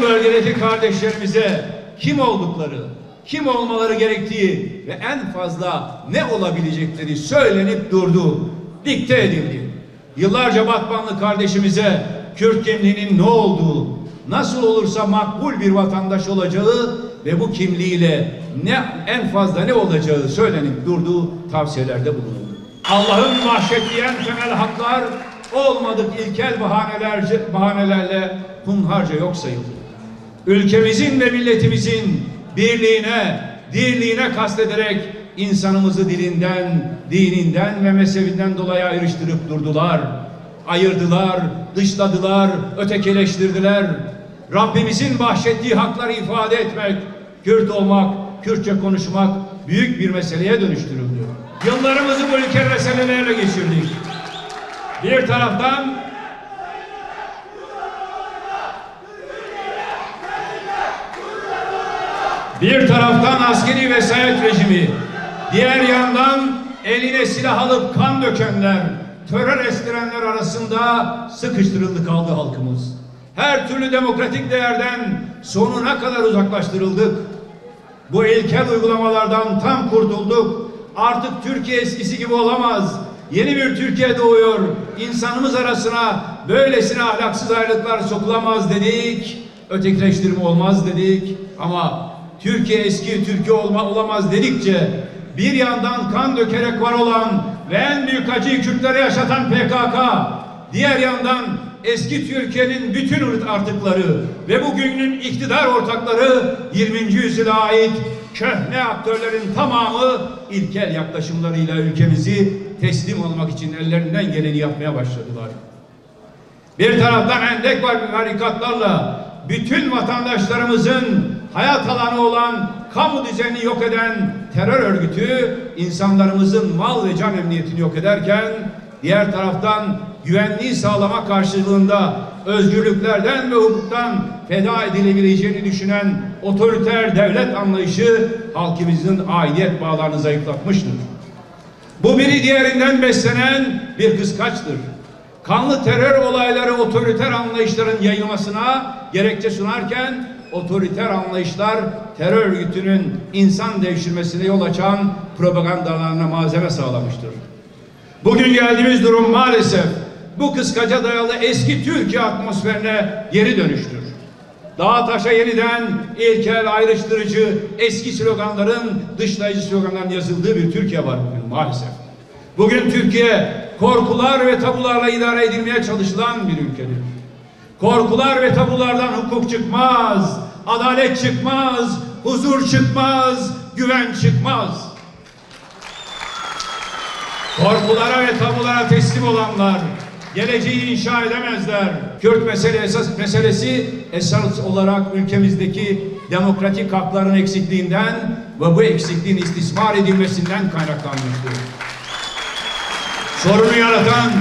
bölgedeki kardeşlerimize kim oldukları, kim olmaları gerektiği ve en fazla ne olabilecekleri söylenip durdu, dikte edildi. Yıllarca Batmanlı kardeşimize Kürt kimliğinin ne olduğu, nasıl olursa makbul bir vatandaş olacağı ve bu kimliğiyle en fazla ne olacağı söylenip durduğu tavsiyelerde bulunuldu. Allah'ın bahşettiği en temel haklar olmadık ilkel bahanelerle hunharca yok sayıldı. Ülkemizin ve milletimizin birliğine, dirliğine kastederek insanımızı dilinden, dininden ve mezhebinden dolayı ayrıştırıp durdular. Ayırdılar, dışladılar, ötekileştirdiler. Rabbimizin bahşettiği hakları ifade etmek, Kürt olmak, Kürtçe konuşmak büyük bir meseleye dönüştürüldü. Yıllarımızı bu ülke meselelerle geçirdik. Bir taraftan askeri vesayet rejimi, diğer yandan eline silah alıp kan dökenler, terör estirenler arasında sıkıştırıldı kaldı halkımız. Her türlü demokratik değerden sonuna kadar uzaklaştırıldık. Bu ilkel uygulamalardan tam kurtulduk. Artık Türkiye eskisi gibi olamaz. Yeni bir Türkiye doğuyor. İnsanımız arasına böylesine ahlaksız ayrılıklar sokulamaz dedik. Ötekileştirme olmaz dedik. Ama Türkiye eski Türkiye olamaz dedikçe bir yandan kan dökerek var olan ve en büyük acıyı Kürtlere yaşatan PKK, diğer yandan eski Türkiye'nin bütün artıkları ve bugünün iktidar ortakları 20. yüzyıla ait köhne aktörlerin tamamı ilkel yaklaşımlarıyla ülkemizi teslim almak için ellerinden geleni yapmaya başladılar. Bir taraftan endek barikatlarla bütün vatandaşlarımızın hayat alanı olan kamu düzenini yok eden terör örgütü insanlarımızın mal ve can emniyetini yok ederken, diğer taraftan güvenliği sağlama karşılığında özgürlüklerden ve hukuktan feda edilebileceğini düşünen otoriter devlet anlayışı halkımızın aidiyet bağlarını zayıflatmıştır. Bu biri diğerinden beslenen bir kıskaçtır. Kanlı terör olayları otoriter anlayışların yayılmasına gerekçe sunarken, otoriter anlayışlar terör örgütünün insan devşirmesine yol açan propagandalarına malzeme sağlamıştır. Bugün geldiğimiz durum maalesef bu kıskaca dayalı eski Türkiye atmosferine geri dönüştür. Dağa taşa yeniden ilkel, ayrıştırıcı, eski sloganların, dışlayıcı sloganların yazıldığı bir Türkiye var bugün maalesef. Bugün Türkiye korkular ve tabularla idare edilmeye çalışılan bir ülkedir. Korkular ve tabulardan hukuk çıkmaz, adalet çıkmaz, huzur çıkmaz, güven çıkmaz. Korkulara ve tabulara teslim olanlar geleceği inşa edemezler. Kürt meselesi esas olarak ülkemizdeki demokratik hakların eksikliğinden ve bu eksikliğin istismar edilmesinden kaynaklanmıştır. Sorunu yaratan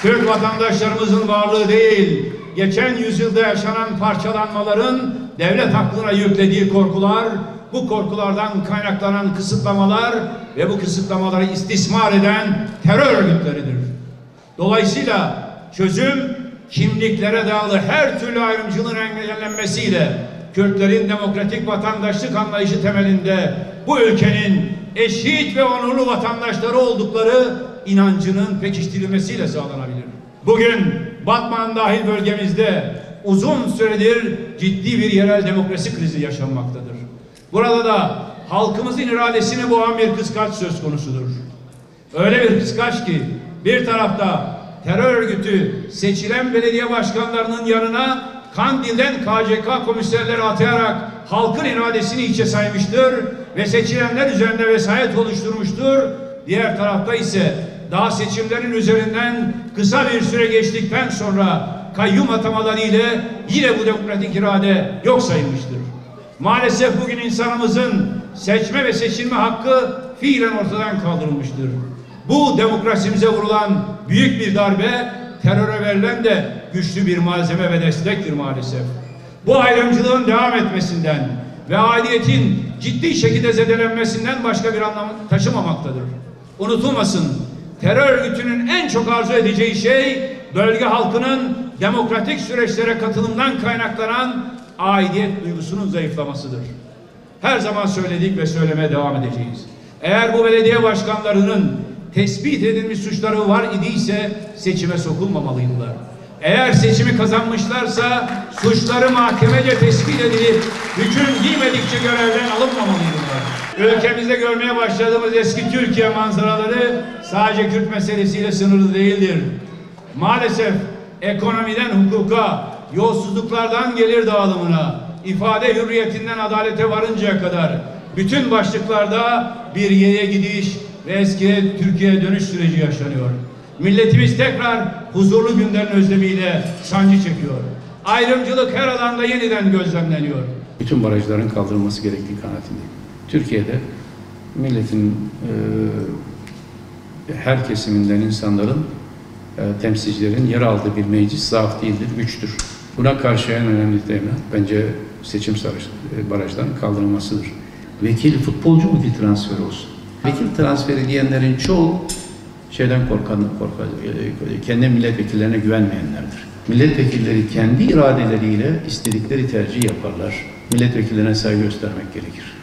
Türk vatandaşlarımızın varlığı değil, geçen yüzyılda yaşanan parçalanmaların devlet aklına yüklediği korkular, bu korkulardan kaynaklanan kısıtlamalar ve bu kısıtlamaları istismar eden terör örgütleridir. Dolayısıyla çözüm kimliklere dayalı her türlü ayrımcılığın engellenmesiyle Kürtlerin demokratik vatandaşlık anlayışı temelinde bu ülkenin eşit ve onurlu vatandaşları oldukları inancının pekiştirilmesiyle sağlanabilir. Bugün Batman dahil bölgemizde uzun süredir ciddi bir yerel demokrasi krizi yaşanmaktadır. Burada da halkımızın iradesini boğan bir kıskaç söz konusudur. Öyle bir kıskaç ki bir tarafta terör örgütü seçilen belediye başkanlarının yanına Kandil'den KCK komiserleri atayarak halkın iradesini içe saymıştır ve seçilenler üzerinde vesayet oluşturmuştur. Diğer tarafta ise daha seçimlerin üzerinden kısa bir süre geçtikten sonra kayyum atamaları ile yine bu demokratik irade yok sayılmıştır. Maalesef bugün insanımızın seçme ve seçilme hakkı fiilen ortadan kaldırılmıştır. Bu demokrasimize vurulan büyük bir darbe, teröre verilen de güçlü bir malzeme ve destektir maalesef. Bu ayrımcılığın devam etmesinden ve aidiyetin ciddi şekilde zedelenmesinden başka bir anlam taşımamaktadır. Unutulmasın, terör örgütünün en çok arzu edeceği şey bölge halkının demokratik süreçlere katılımdan kaynaklanan aidiyet duygusunun zayıflamasıdır. Her zaman söyledik ve söylemeye devam edeceğiz. Eğer bu belediye başkanlarının tespit edilmiş suçları var idiyse seçime sokulmamalıydılar. Eğer seçimi kazanmışlarsa suçları mahkemece tespit edilip hüküm giymedikçe görevden alınmamalıydılar. Ülkemizde görmeye başladığımız eski Türkiye manzaraları sadece Kürt meselesiyle sınırlı değildir. Maalesef ekonomiden hukuka, yolsuzluklardan gelir dağılımına, ifade hürriyetinden adalete varıncaya kadar bütün başlıklarda bir geriye gidiş ve eski Türkiye'ye dönüş süreci yaşanıyor. Milletimiz tekrar huzurlu günlerin özlemiyle sancı çekiyor. Ayrımcılık her alanda yeniden gözlemleniyor. Bütün barajların kaldırılması gerektiği kanaatindeyim. Türkiye'de milletin her kesiminden insanların temsilcilerin yer aldığı bir meclis zaaf değildir, güçtür. Buna karşı en önemli teminat bence seçim barajlarının kaldırılmasıdır. Vekil futbolcu mu ki transfer olsun? Vekil transferi diyenlerin çoğu şeyden korkar, kendi milletvekillerine güvenmeyenlerdir. Milletvekilleri kendi iradeleriyle istedikleri tercih yaparlar. Milletvekillerine saygı göstermek gerekir.